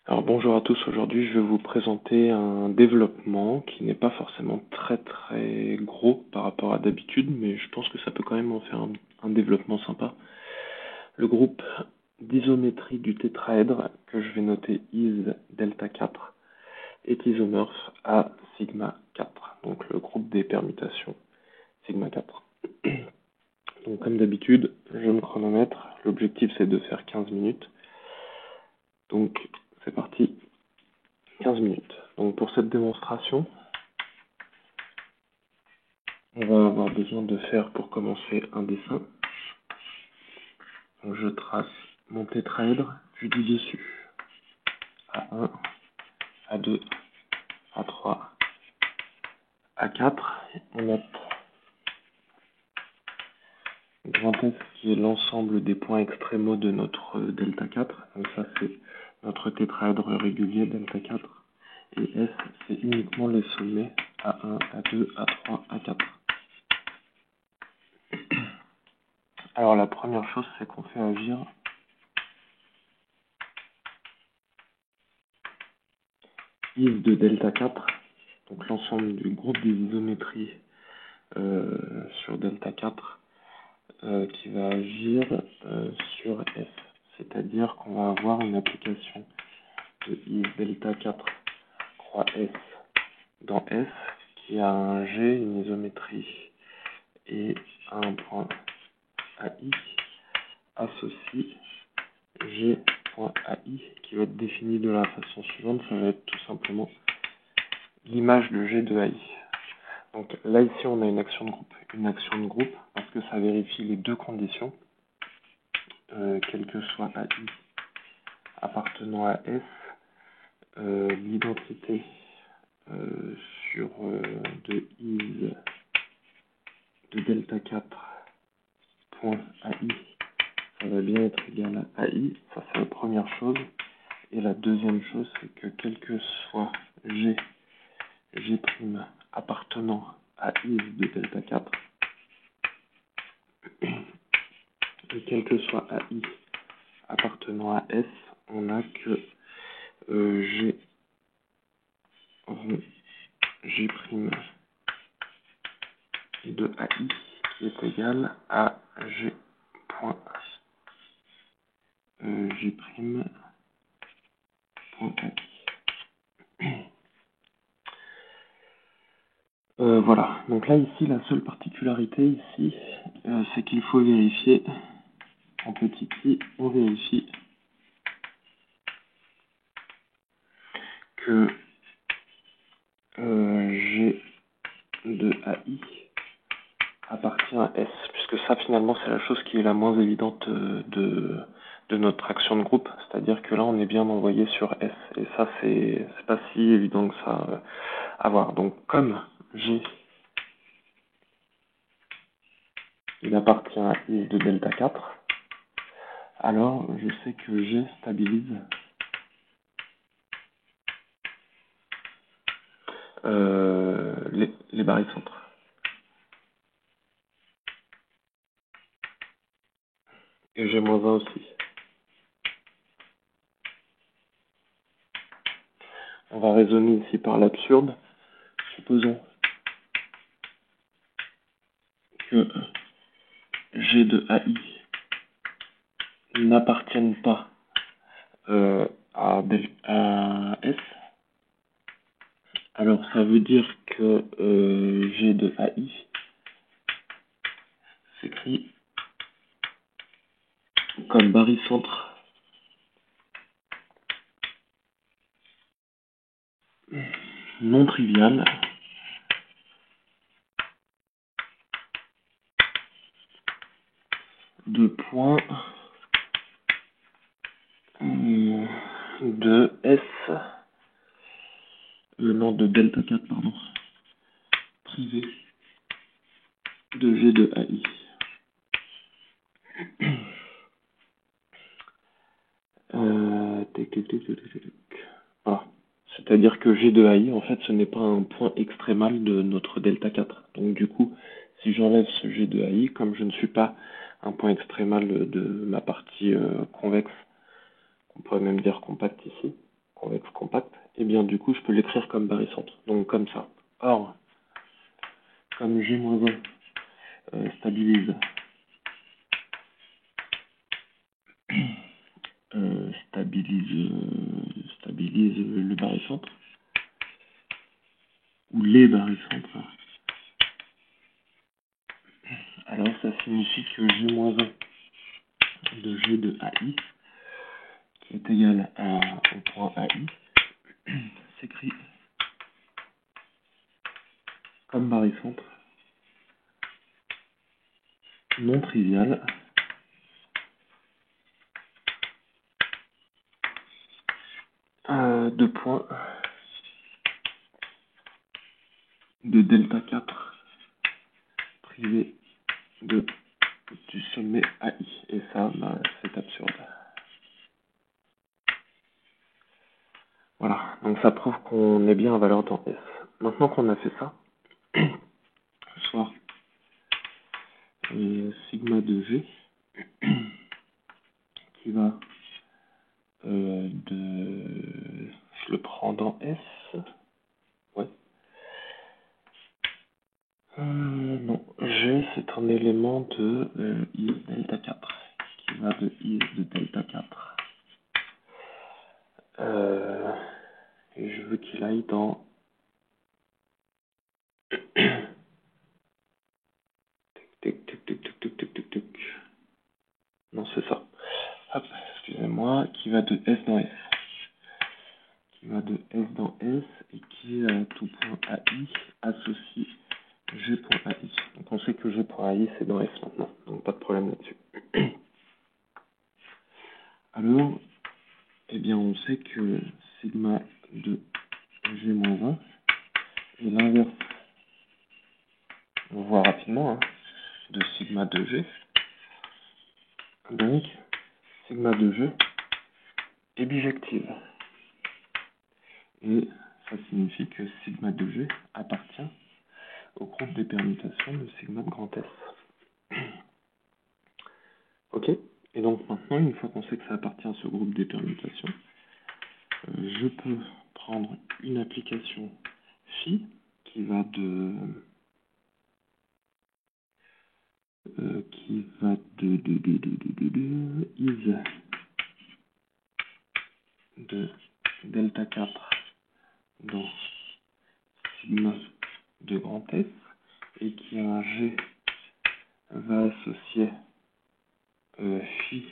Alors bonjour à tous, aujourd'hui je vais vous présenter un développement qui n'est pas forcément très gros par rapport à d'habitude, mais je pense que ça peut quand même en faire un développement sympa. Le groupe d'isométrie du tétraèdre, que je vais noter is delta 4, est isomorphe à sigma 4, donc le groupe des permutations sigma 4. Donc comme d'habitude, je me chronomètre, l'objectif c'est de faire 15 minutes, donc c'est parti. 15 minutes. Donc pour cette démonstration, on va avoir besoin de faire pour commencer un dessin. Donc je trace mon tétraèdre, je dis dessus A1, A2, A3, A4. On note grand S qui est l'ensemble des points extrémaux de notre delta 4. Donc ça c'est notre tétraèdre régulier delta 4. Et S c'est uniquement les sommets A1, A2, A3, A4. Alors la première chose, c'est qu'on fait agir is de delta 4, donc l'ensemble du groupe des isométries sur delta 4 qui va agir sur F. C'est-à-dire qu'on va avoir une application de is delta 4 croix S dans F qui a un G, une isométrie et un point AI associe G.ai qui va être défini de la façon suivante, ça va être tout simplement l'image de G de AI. Donc là ici on a une action de groupe. Une action de groupe parce que ça vérifie les deux conditions, quel que soit AI appartenant à S, l'identité sur de is de delta 4 point AI, ça va bien être égal à AI, ça c'est la première chose. Et la deuxième chose, c'est que quel que soit G' appartenant à is de delta 4, et quel que soit AI appartenant à S, on a que G' de AI qui est égal à G.G'.AI. Voilà, donc là ici la seule particularité ici c'est qu'il faut vérifier en petit i, on vérifie que G de AI appartient à S, puisque ça finalement c'est la chose qui est la moins évidente de notre action de groupe, c'est-à-dire que là on est bien envoyé sur S, et ça c'est pas si évident que ça à voir. Donc comme G il appartient à is de delta 4, alors je sais que G stabilise les barycentres. Et G-1 aussi. On va raisonner ici par l'absurde. Supposons que G de AI n'appartienne pas à S. Alors ça veut dire que G de AI s'écrit comme barycentre non trivial de points de S, non de delta 4, pardon, privé de G de AI. Voilà. C'est-à-dire que G de AI, en fait, ce n'est pas un point extrémal de notre delta 4. Donc du coup, si j'enlève ce G de AI, comme je ne suis pas un point extrémal de ma partie convexe, on pourrait même dire compacte ici, bien, du coup, je peux l'écrire comme barycentre. Donc, comme ça. Or, comme G-1 stabilise, stabilise le barycentre, ou les barycentres, alors ça signifie que G-1 de G de AI, qui est égal au point AI, s'écrit comme barycentre non trivial de points de delta 4 privé du sommet AI. Et ça, bah, c'est absurde. Voilà, donc ça prouve qu'on est bien à valeur dans S. Maintenant qu'on a fait ça, soit sigma de G qui va je le prends dans S. Ouais. Non, G c'est un élément de I delta 4 qui va de I de delta 4. Et je veux qu'il aille dans non, c'est ça. Hop, excusez-moi, qui va de S dans S. Qui va de S dans S et qui, à tout point AI, associe G.AI. Donc on sait que G.AI, c'est dans S maintenant. Donc pas de problème là-dessus. Alors, eh bien, on sait que sigma de G-1 est l'inverse. On voit rapidement hein, de sigma de G. Donc, sigma de G est bijective. Et ça signifie que sigma de G appartient au groupe des permutations de sigma de grand S. Ok? Et donc maintenant, une fois qu'on sait que ça appartient à ce groupe des permutations, je peux prendre une application phi qui va de is de delta 4 dans sigma de grand S et qui a un G va associer phi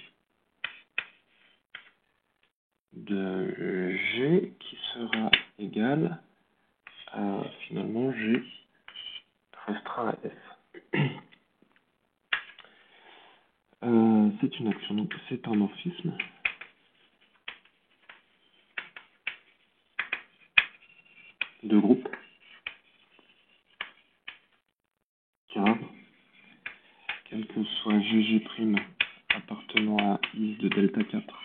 de G qui sera égal à finalement G restreint à S. C'est une action, donc c'est un morphisme. De groupe, car quel que soit GG' appartenant à I de delta 4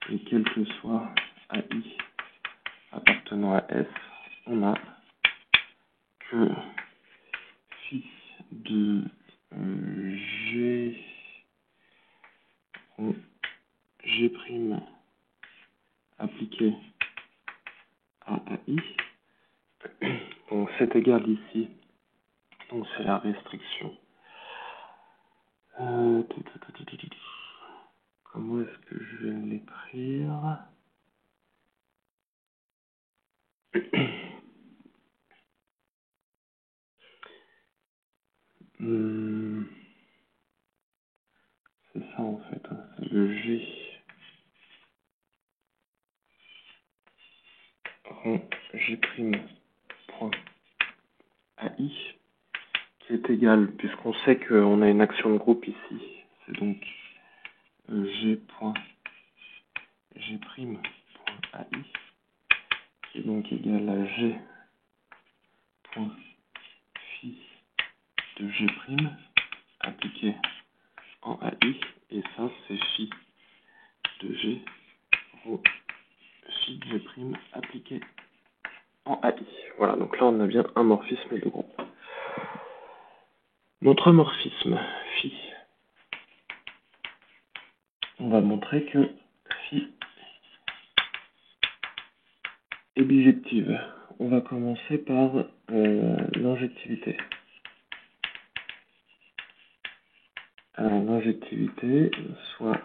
et quel que soit AI appartenant à S, on a que phi de G' appliqué à AI. Donc c'est égal ici. Donc c'est la restriction. Comment est-ce que je vais l'écrire? C'est ça en fait. Hein. C'est le G rond G' point AI qui est égal, puisqu'on sait qu'on a une action de groupe ici. C'est donc G' point AI qui est donc égal à G point phi de G' appliqué en AI, et ça c'est phi de G rho phi de G' appliqué en AI. Voilà, donc là on a bien un morphisme de groupe. Notre morphisme phi, on va montrer que phi et bijective. On va commencer par l'injectivité. Alors l'injectivité, soit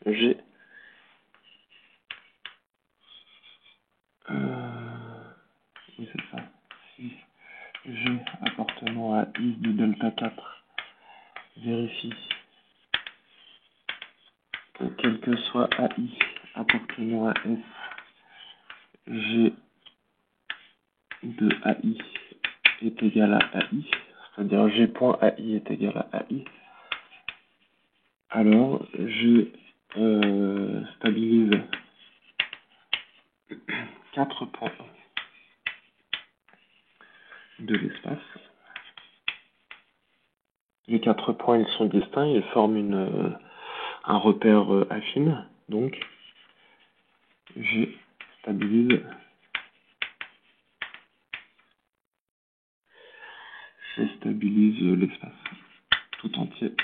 G oui c'est ça, si G appartenant à I de delta 4 vérifie que quel que soit AI appartenant à S, G de AI est égal à AI, c'est-à-dire G.AI est égal à AI, alors je stabilise 4 points de l'espace. Les 4 points ils sont distincts, ils forment un repère affine, donc je stabilise l'espace tout entier.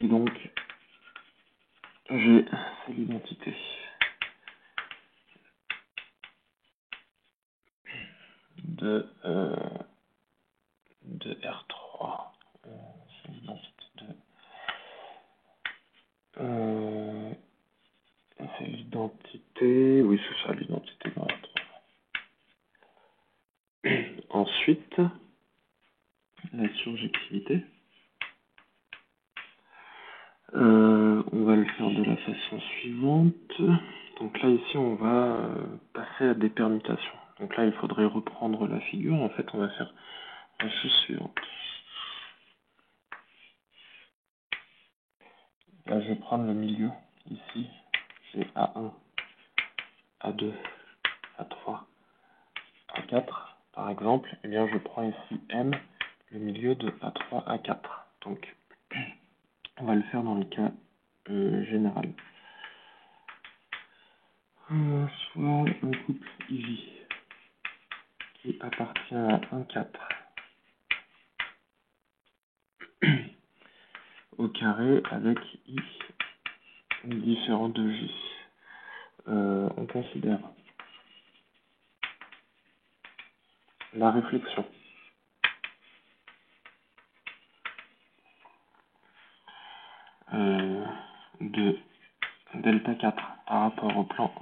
Et donc, G, c'est l'identité de R3. C'est l'identité c'est l'identité, oui c'est ça, l'identité de R3. Ensuite, la surjectivité. On va le faire de la façon suivante. Donc là, ici, on va passer à des permutations. Donc là, il faudrait reprendre la figure. En fait, on va faire la chose suivante. Là, je vais prendre le milieu. Ici, c'est A1, A2, A3, A4. Par exemple, eh bien, je prends ici M, le milieu de A3, A4. Donc, on va le faire dans le cas général. Soit un couple IJ qui appartient à 1, 4 au carré avec I différent de J. On considère la réflexion de delta 4 par rapport au plan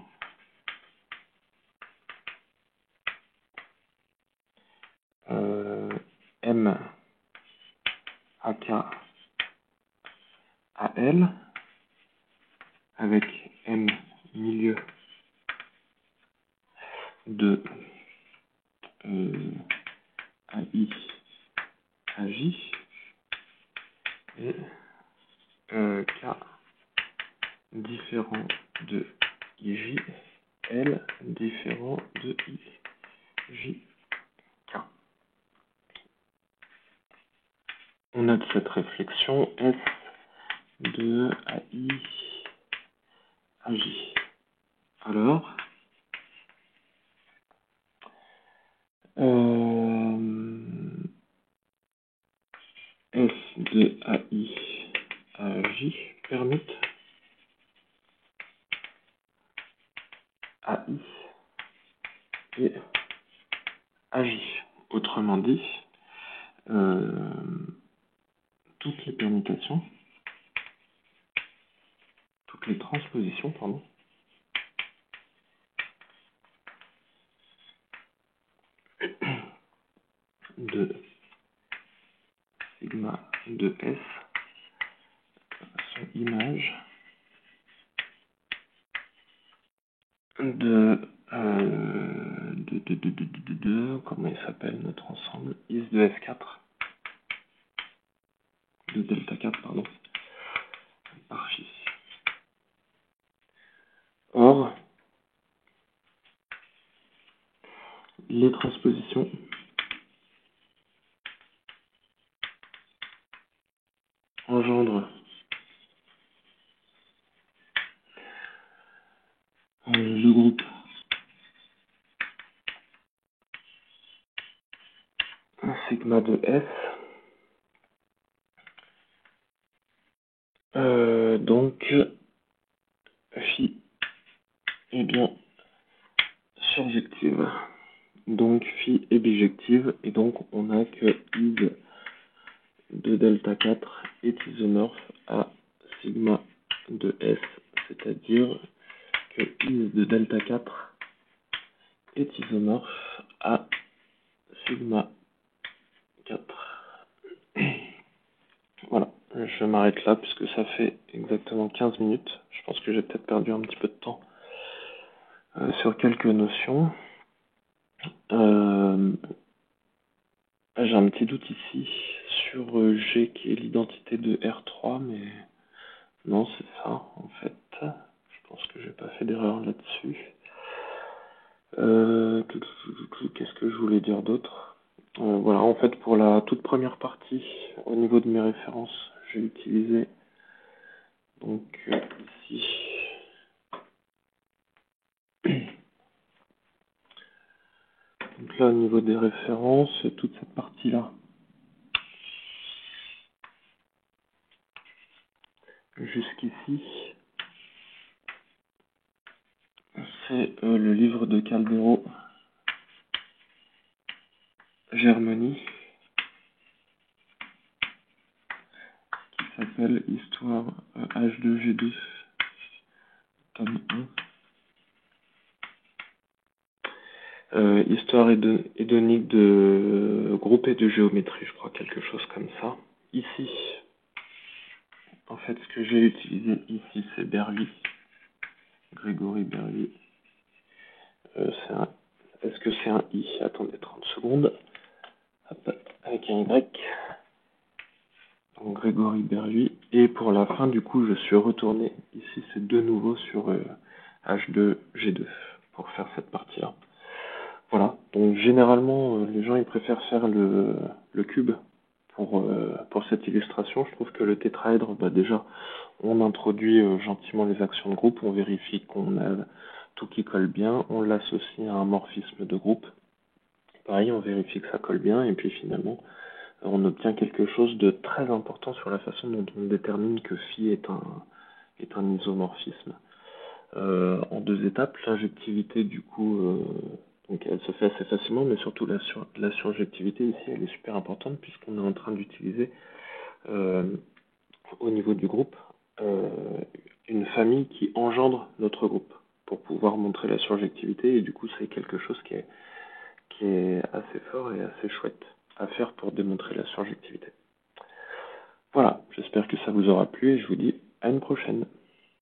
M AK AL avec M milieu de AI AJ et K différent de IJ, L différent de IJ, K. On note cette réflexion S de AI AJ. Alors, S de AI AJ permute AI et AJ. Autrement dit, toutes les permutations, toutes les transpositions, pardon, de sigma de S sont image comment il s'appelle notre ensemble, is de F4, de delta 4, pardon, par J. Or, les transpositions engendrent le groupe sigma de S Donc, phi est bien surjective. Donc, phi est bijective. Et donc, on a que is de delta 4 est isomorphe à sigma de S. C'est-à-dire que is de delta 4 est isomorphe à sigma 4. Voilà, je m'arrête là puisque ça fait exactement 15 minutes. Je pense que j'ai peut-être perdu un petit peu de temps sur quelques notions. J'ai un petit doute ici sur G qui est l'identité de R3, mais non, c'est ça en fait. Je pense que j'ai pas fait d'erreur là-dessus. Qu'est-ce que je voulais dire d'autre? Voilà, en fait, pour la toute première partie, au niveau de mes références, j'ai utilisé donc ici donc là, au niveau des références, toute cette partie-là, jusqu'ici, c'est le livre de Caldero, Germanie, qui s'appelle Histoire H2G2, tome 1. Histoire hédonique de groupe et de géométrie, je crois, quelque chose comme ça. Ici, en fait, ce que j'ai utilisé ici, c'est Berly, Grégory Berly. Est-ce que c'est un I? Attendez 30 secondes. Hop, avec un Y. Donc Grégory Berly. Et pour la fin, du coup, je suis retourné. Ici, c'est de nouveau sur H2G2 pour faire cette partie-là. Voilà. Donc généralement, les gens ils préfèrent faire le cube pour cette illustration. Je trouve que le tétraèdre, bah, déjà, on introduit gentiment les actions de groupe, on vérifie qu'on a tout qui colle bien, on l'associe à un morphisme de groupe. Pareil, on vérifie que ça colle bien, et puis finalement, on obtient quelque chose de très important sur la façon dont on détermine que phi est un isomorphisme. En deux étapes, l'injectivité, du coup, donc elle se fait assez facilement, mais surtout la surjectivité ici, elle est super importante puisqu'on est en train d'utiliser au niveau du groupe une famille qui engendre notre groupe pour pouvoir montrer la surjectivité, et du coup c'est quelque chose qui est assez fort et assez chouette à faire pour démontrer la surjectivité. Voilà, j'espère que ça vous aura plu et je vous dis à une prochaine.